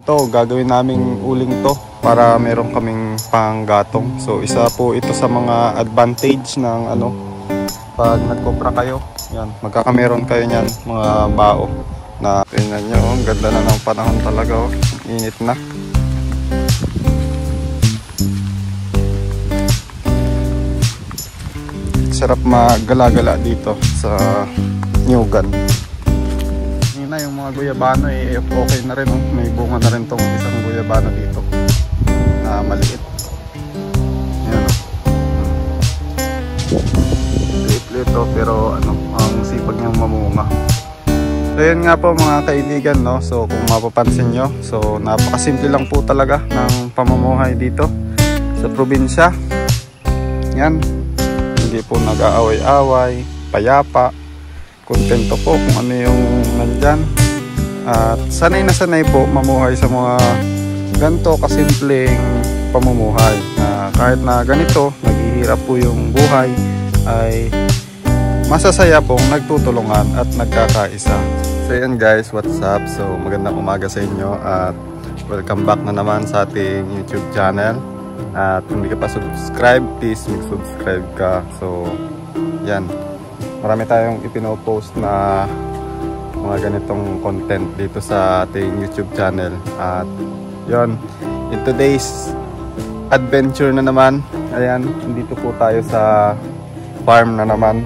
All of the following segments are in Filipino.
To, gagawin naming uling to para meron kaming panggatong. So isa po ito sa mga advantage ng pag nagkopra kayo. Yan, magkakameron kayo niyan mga bao na tingnan nyo, ang ganda na ng panahon talaga, oh. Init na. Sarap magala-gala dito sa Nyugan. Yung mga guyabano okay na rin, oh. May bunga na rin tong isang guyabano dito na maliit. Yan, liit-liit, oh, pero ang sipag niyang mamunga. So yan nga po mga kaibigan, no? So kung mapapansin nyo, so napakasimple lang po talaga ng pamumuhay dito sa probinsya. Yan, hindi po nag-aaway-away, payapa, kontento po kung ano yung nandyan. At sanay na sanay po mamuhay sa mga ganito kasimpleng pamumuhay, na kahit na ganito naghihirap po yung buhay, ay masasaya pong nagtutulungan at nagkakaisa. So yan guys, what's up? So magandang umaga sa inyo at welcome back na naman sa ating YouTube channel. At kung hindi ka pa subscribe, please mag-subscribe ka. So yan, marami tayong ipinopost na mga ganitong content dito sa ating YouTube channel. At yon, in today's adventure na naman, ayan, dito po tayo sa farm na naman.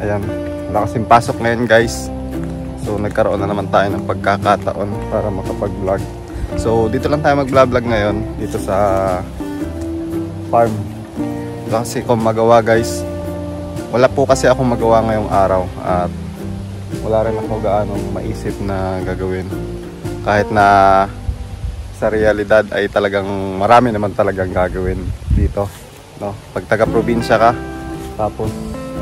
Ayan, wala kasing pasok ngayon guys. So nagkaroon na naman tayo ng pagkakataon para makapag-vlog. So dito lang tayo mag-vlog ngayon, dito sa farm. Kasi kung magawa guys, wala po kasi akong magawa ngayong araw at wala rin ako gaanong maisip na gagawin. Kahit na sa realidad ay talagang marami naman talagang gagawin dito, no? Pag taga-probinsya ka, tapos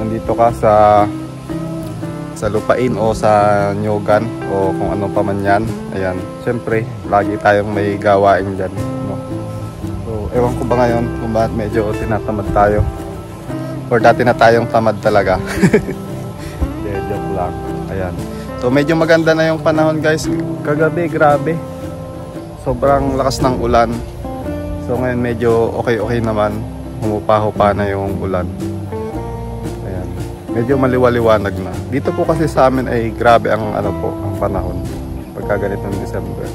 nandito ka sa lupain o sa Nyugan o kung ano pa man yan, ayan, syempre lagi tayong may gawain dyan, no? So ewan ko ba ngayon kung bakit medyo tinatamad tayo, or dati na tayong tamad talaga. Joke lang. Ayan. So medyo maganda na yung panahon guys. Kagabi grabe, sobrang lakas ng ulan. So ngayon medyo okay naman, humupa-hupa na yung ulan. Ayan, medyo maliwaliwanag na. Dito po kasi sa amin ay grabe ang ang panahon pagka ganitong December.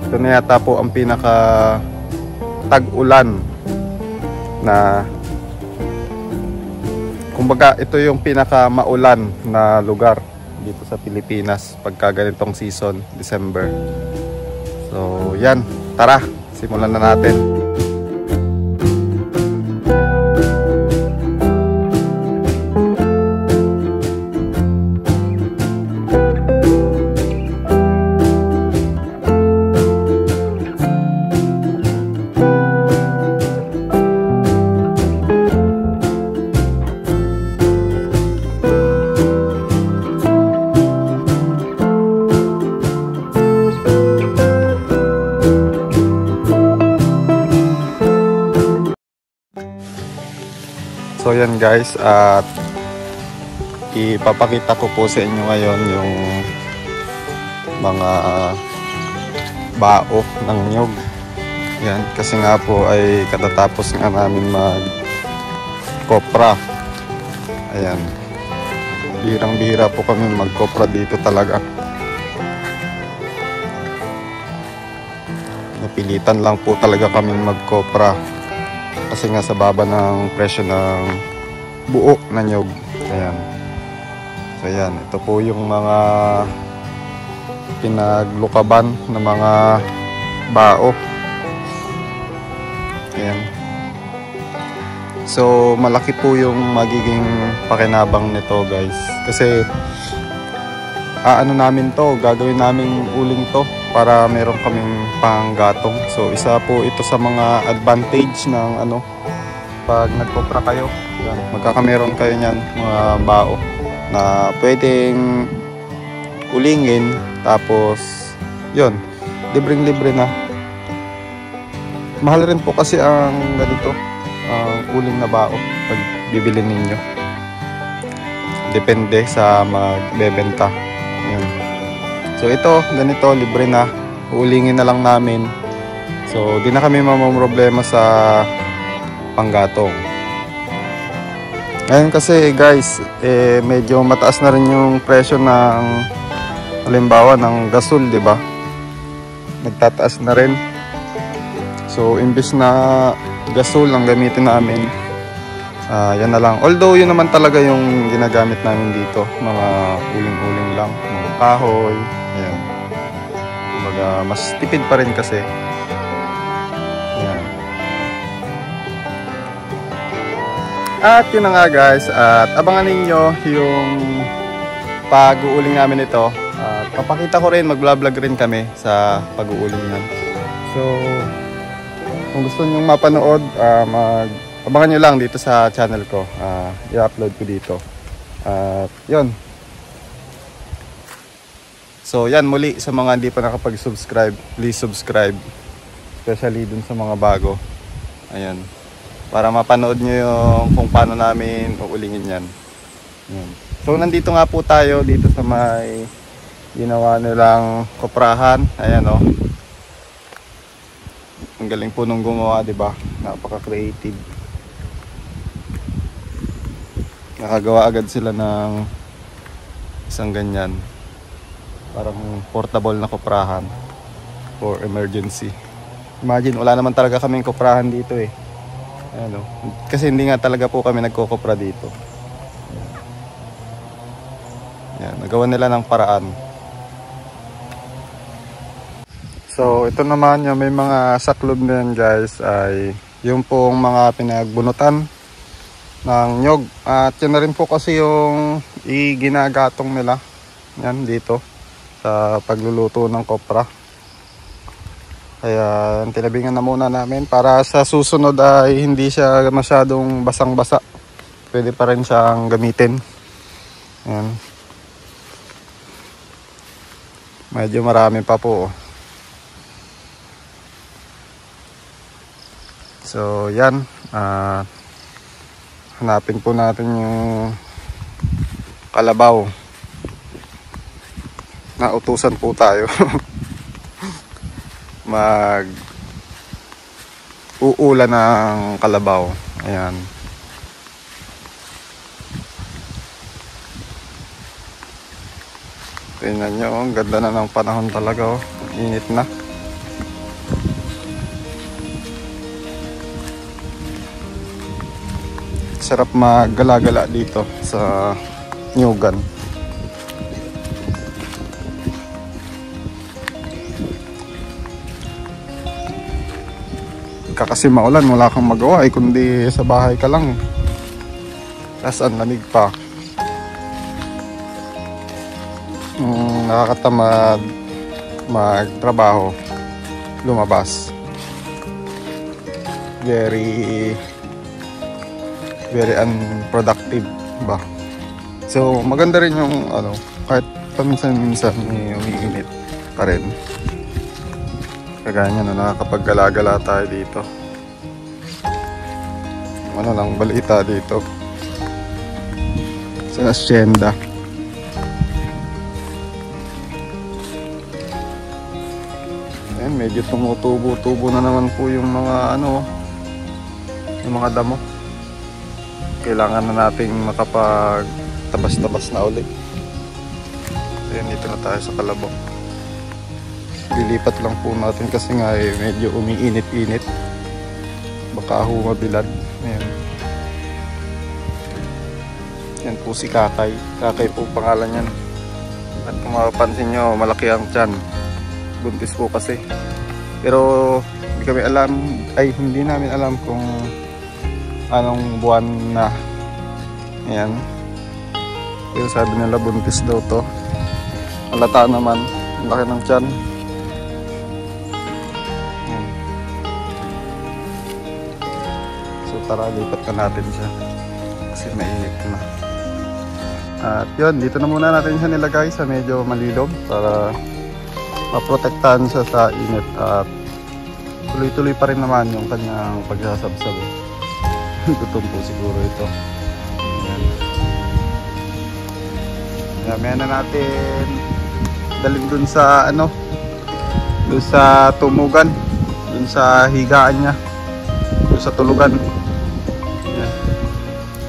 Ito na yata po ang pinaka tag-ulan na, kumbaga ito yung pinaka maulan na lugar dito sa Pilipinas pagka ganitong season, December. So yan, tara, simulan na natin. So yan guys, at ipapakita ko po sa inyo ngayon yung mga bao ng nyug. Yan, kasi nga po ay katatapos nga namin mag-kopra. Ayan, bihirang-bihira po kami mag-kopra dito talaga. Napilitan lang po talaga kami mag-kopra kasi nga sa baba ng presyo ng buo na nyug. Ayan. So ayan, ito po yung mga pinaglukaban ng mga bao. Ayan. So malaki po yung magiging pakinabang nito guys, kasi namin to, gagawin naming uling to para meron kaming panggatong. So isa po ito sa mga advantage ng pag nagkopra kayo. Yan, magkakameron kayo niyan mga bao na pwedeng ulingin, tapos yon, libreng-libre na. Mahal rin po kasi ang ganito, uling na bao pag bibili ninyo. Depende sa magbebenta. Yan. So ito, ganito, libre na. uulingin na lang namin. So di na kami mamamroblema sa panggatong. Ngayon kasi guys, medyo mataas na rin yung presyo ng halimbawa ng gasol, di ba? Nagtataas na rin. So imbis na gasol ang gamitin namin, yan na lang. Although yun naman talaga yung ginagamit namin dito, mga uling-uling lang, mga kahoy, ayan. Kumbaga mas tipid pa rin kasi. Ayan. At yun na nga guys, at abangan ninyo yung pag-uuling namin ito. At papakita ko rin, mag-vlog rin kami sa pag-uuling yan. So kung gusto nyo mapanood, abangan nyo lang dito sa channel ko. I-upload ko dito. Yun. So yan, muli sa mga hindi pa nakapag-subscribe, please subscribe. Especially dun sa mga bago. Ayan. Para mapanood nyo yung kung paano namin uulingin yan. Ayan. So nandito nga po tayo dito sa may ginawa nilang koprahan. Ayan o. Ang galing po nung gumawa, di ba? Napaka-creative. Nakagawa agad sila ng isang ganyan. Parang portable na koprahan for emergency. Imagine, wala naman talaga kaming koprahan dito eh. Ano? Kasi hindi nga talaga po kami nagkokopra dito. Yan, nagawa nila ng paraan. So ito naman yung may mga saklob na yan guys, ay yung pong mga pinagbunutan ng nyog. At yan na rin po kasi yung ginagatong nila yan dito sa pagluluto ng kopra. Kaya tinabingan na muna namin para sa susunod ay hindi siya masyadong basang-basa. Pwede pa rin siyang gamitin. Yan. Medyo marami pa po. So yan, hanapin po natin yung kalabaw. Nautusan po tayo. Mag-uulan ng kalabaw. Ayan. Tingnan nyo, ang ganda na ng panahon talaga. Oh. Init na. Sarap maggala-gala dito sa Nyugan. Kasi maulan, wala kang magawa kundi sa bahay ka lang. Tapos ang lamig pa. Nakakatamad magtrabaho, lumabas. Very unproductive ba. So maganda rin yung kahit paminsan-minsan umiinit pa rin. Kagaya na nakakapag-gala-gala tayo dito. Ano lang balita dito sa asyenda. Ayan, medyo tumutubo-tubo na naman po yung mga yung mga damo. Kailangan na nating makapag-tabas-tabas na ulit. Ayan, dito na tayo sa kalabaw. Lilipat lang po natin kasi nga medyo umiinit-init. Baka humabilad. Ayan. Yan po si Kakay. Kakay po pangalan yan. At kung mapapansin nyo, malaki ang tiyan. Buntis po kasi. Pero hindi namin alam kung anong buwan na. Ayan. Pero sabi nila buntis daw to. Halata naman. Ang laki ng tiyan. So tara, lipat na natin siya. Kasi mainit na. At yun, dito na muna natin siya nilagay sa medyo malilog para maprotektahan siya sa init. At tuloy-tuloy pa rin naman yung kanyang pagsasabsab. Gutom po siguro ito. Ayan. Mamaya na natin dalhin dun sa doon sa tumugan, doon sa higaan niya, doon sa tulugan. Yan.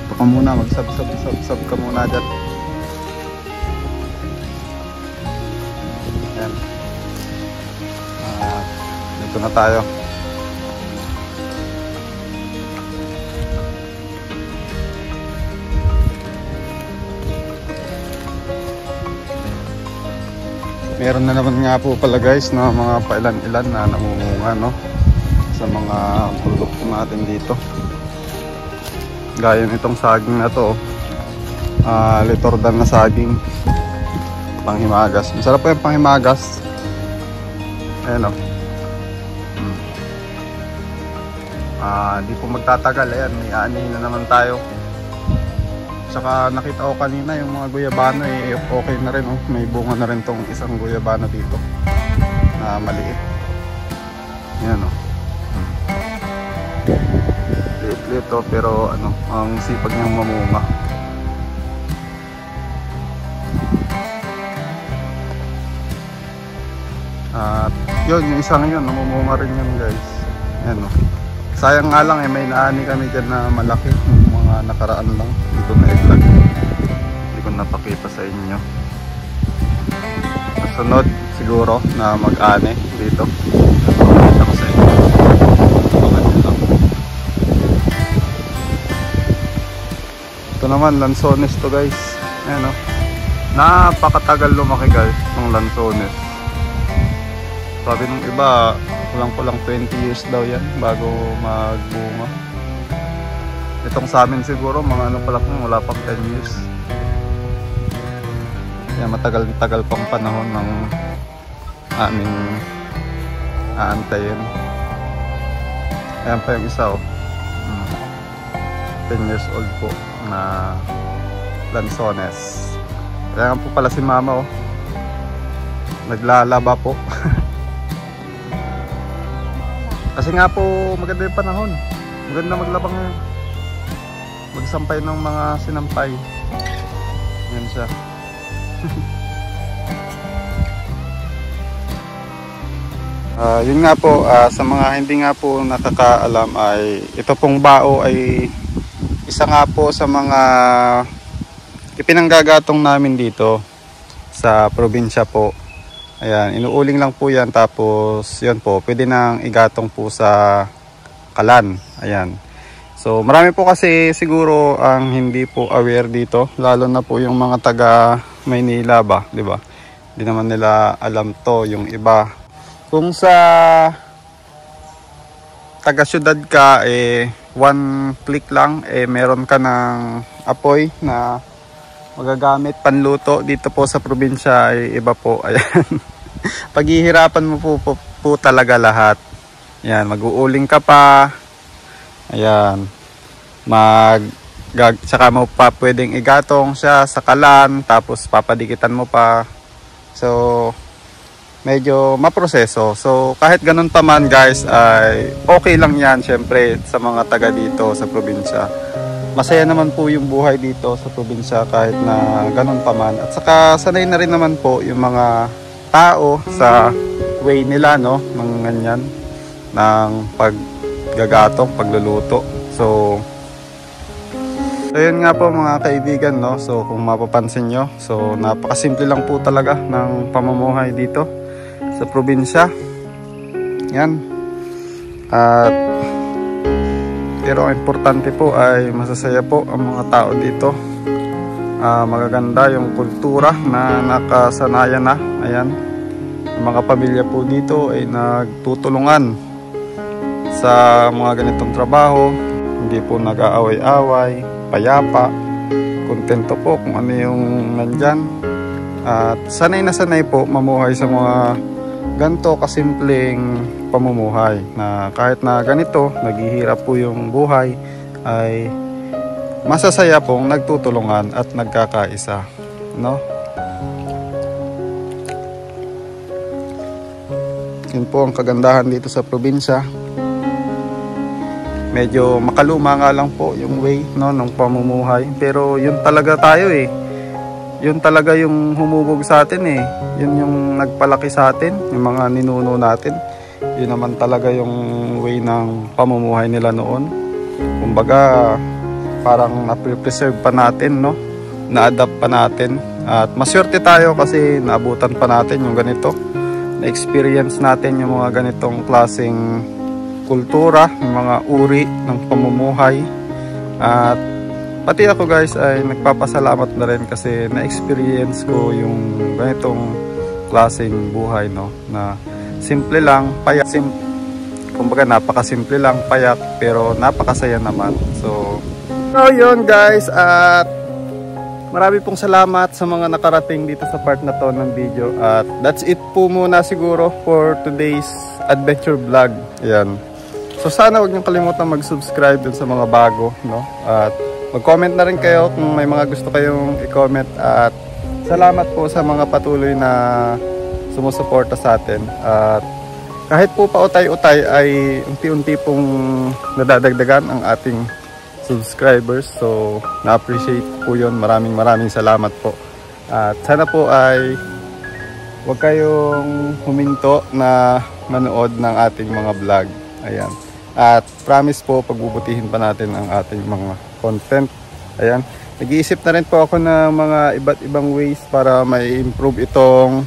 Ito ka muna, magsab ka muna dyan. Yan. Dito na tayo. Meron na naman nga po pala guys na mga pailan-ilan na namumunga, no, sa mga produkto natin dito. Gaya nitong saging na to, litordan na saging, panghimagas. Masarap po yung panghimagas. Ayan o. Di po magtatagal. Ayan, may ani na naman tayo. Saka nakita ko kanina yung mga guyabano okay na rin, oh. May bunga na rin tong isang guyabano dito na maliit. Yan, oh. Liit-liit, oh, pero ano, ang sipag niyang mamunga. At yun, yung isang yun, namumunga rin yun guys. Yan, oh. Sayang nga lang may naani kami dyan na malaki, yung mga nakaraan lang. Hindi ko na-vlog, hindi ko napakita sa inyo. Sunod siguro na mag-ani dito, napakita ko sa inyo. Ito naman, lansones to guys. Ayan, oh. Napakatagal lumaki guys ng lansones. Sabi nung iba, kulang 20 years daw yan bago magbunga. Itong sa amin siguro mga ano pala kung wala pang 10 years. Kaya matagal pang panahon ng aming aantayin. Ayan pa yung isa, oh. 10 years old po na lansones. Kaya po pala si mama, oh. Naglalaba po. Kasi nga po maganda yung panahon. Maganda maglabang ngayon. Magsampay ng mga sinampay. Yan siya. Yun nga po, sa mga hindi nga po nakakaalam ay ito pong bao ay isa nga po sa mga ipinanggagatong namin dito sa probinsya po. Ayan, inuuling lang po yan, tapos yan po, pwede nang igatong po sa kalan. Ayan. So marami po kasi siguro ang hindi po aware dito, lalo na po yung mga taga Maynila ba, di ba? Hindi naman nila alam to, yung iba. Kung sa taga syudad ka, one click lang, meron ka ng apoy na magagamit panluto. Dito po sa probinsya ay iba po. Ayan. Paghihirapan mo po talaga lahat. Ayan, mag-uuling ka pa. Ayan. Saka mo pa pwedeng igatong siya sa kalan, tapos papadikitan mo pa. So medyo maproseso. So kahit ganun pa man guys, ay okay lang yan syempre sa mga taga dito sa probinsya. Masaya naman po yung buhay dito sa probinsya kahit na ganun pa man. At saka sanay na rin naman po yung mga tao sa way nila, no, ng ganyan, ng paggagatong, pagluluto. So ayun nga po mga kaibigan, no. So kung mapapansin nyo, so napakasimple lang po talaga ng pamumuhay dito sa probinsya. Yan. At pero ang importante po ay masasaya po ang mga tao dito. Magaganda yung kultura na nakasanayan na. Ayan. Ang mga pamilya po dito ay nagtutulungan sa mga ganitong trabaho. Hindi po nag-aaway-away, payapa. Kontento po kung ano yung nandyan. At sanay na sanay po mamuhay sa mga ganito kasimpleng pamumuhay, na kahit na ganito naghihirap po yung buhay, ay masasaya pong nagtutulungan at nagkakaisa, no? Yun po ang kagandahan dito sa probinsya. Medyo makaluma nga lang po yung way, no, ng pamumuhay, pero yun talaga tayo yun talaga yung humubog sa atin eh. Yun yung nagpalaki sa atin, yung mga ninuno natin. Yun naman talaga yung way ng pamumuhay nila noon. Kumbaga parang na-preserve pa natin, no? Na-adapt pa natin. At maswerte tayo kasi naabutan pa natin yung ganito. Na-experience natin yung mga ganitong klaseng kultura, yung mga uri ng pamumuhay. At pati ako guys ay nagpapasalamat na rin kasi na-experience ko yung ganitong klaseng buhay, no? Na simple lang, payak. Kumbaga napakasimple lang, payak, pero napakasaya naman. So yun guys, at marami pong salamat sa mga nakarating dito sa part na to ng video. At that's it po muna siguro for today's adventure vlog. Ayan. So sana huwag niyong kalimutan mag-subscribe dun sa mga bago, no? At mag-comment na rin kayo kung may mga gusto kayong i-comment. At salamat po sa mga patuloy na sumusuporta sa atin. At kahit po pautay-utay ay unti-unti pong nadadagdagan ang ating subscribers. So na-appreciate po yun. Maraming salamat po. At sana po ay huwag kayong huminto na manood ng ating mga vlog. Ayan. At promise po, pagbubutihin pa natin ang ating mga content. Ayan. Nag-iisip na rin po ako ng mga iba't ibang ways para may improve itong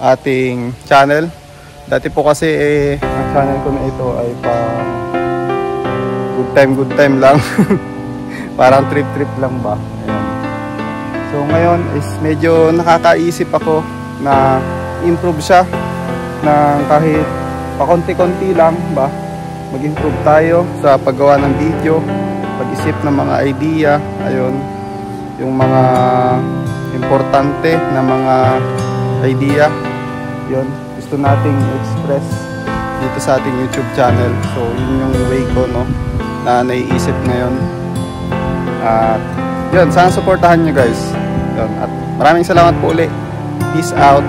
ating channel. Dati po kasi ang channel ko na ito ay pang good time lang. Parang trip lang ba. Ayan. So ngayon is medyo nakakaisip ako na improve siya ng kahit pakonti-konti lang ba. Mag-improve tayo sa paggawa ng video, pag-isip ng mga idea, ayun, yung mga importante na mga idea, yun, gusto nating express dito sa ating YouTube channel. So yun yung way ko, no, na naiisip ngayon. At yun, sana supportahan nyo guys. Yun, at maraming salamat po ulit. Peace out.